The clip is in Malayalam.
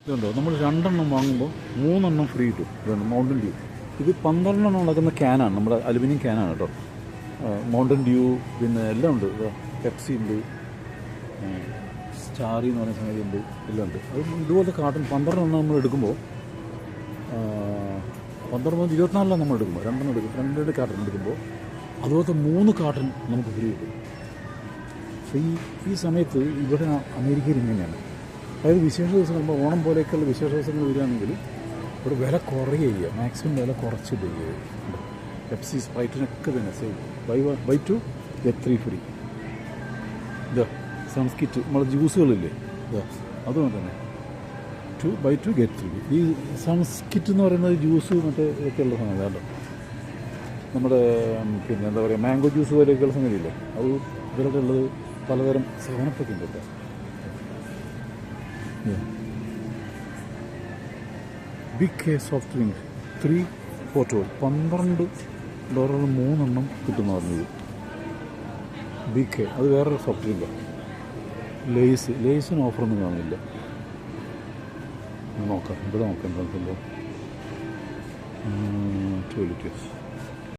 ഇതുണ്ടോ, നമ്മൾ 2 വാങ്ങുമ്പോൾ 3 ഫ്രീ കിട്ടും. ഇതുണ്ട് മൗണ്ടൻ ഡ്യൂ. ഇത് 12 നടക്കുന്ന ക്യാനാണ്, നമ്മുടെ അലുമിനിയം ക്യാനാണ് കേട്ടോ. മൗണ്ടൻ ഡ്യൂ പിന്നെ എല്ലാം ഉണ്ട്. പെപ്സി ഉണ്ട്, സ്റ്റാറി എന്ന് പറയുന്ന സംഗതി ഉണ്ട്, എല്ലാം ഉണ്ട്. അത് ഇതുപോലത്തെ കാർട്ടൺ 12 നമ്മൾ എടുക്കുമ്പോൾ 24 നമ്മൾ എടുക്കുമ്പോൾ 2 എടുക്കും, 2 കാർട്ടൺ എടുക്കുമ്പോൾ അതുപോലത്തെ 3 കാർട്ടൺ നമുക്ക് ഫ്രീ കിട്ടും. ഫ്രീ. ഈ സമയത്ത് ഇവിടെ അമേരിക്കയിൽ ഇങ്ങനെയാണ്. അതായത് വിശേഷ ദിവസങ്ങൾ, നമ്മൾ ഓണം പോലെയൊക്കെയുള്ള വിശേഷ ദിവസങ്ങൾ വരികയാണെങ്കിൽ ഇവിടെ വില കുറയുക, മാക്സിമം വില കുറച്ചിട്ട് ചെയ്യുക. പെപ്സി, സ്പ്രൈറ്റിനൊക്കെ തന്നെ സെയിം, ബൈ 2 get 3 ഫ്രീ. ഇതാ സൺസ്കിറ്റ്, നമ്മുടെ ജ്യൂസുകളില്ലേ, ഇതാ അതുകൊണ്ട് തന്നെ ബൈ 2 get 3. ഈ സൺസ്കിറ്റ് എന്ന് പറയുന്നത് ജ്യൂസ് മറ്റേ ഒക്കെയുള്ള സംഗതി കേട്ടോ. നമ്മുടെ പിന്നെ എന്താ പറയുക, മാംഗോ ജ്യൂസ് പോലെയൊക്കെയുള്ള സംഗതിയില്ലേ, അത് ഇതിലൊക്കെ ഉള്ളത്. പലതരം സേവനപ്പൊക്കെ ഉണ്ട് കേട്ടോ. Big K soft drink 3 for $12 $3 കിട്ടുമെന്ന് പറഞ്ഞത്. ബിഗ് കെ അത് വേറൊരു സോഫ്റ്റ് ഡ്രിങ്കാണ്. ലേസിന് ഓഫറൊന്നും കാണില്ല. നോക്കാം, ഇവിടെ നോക്കാം എന്താ സംഭവം. 12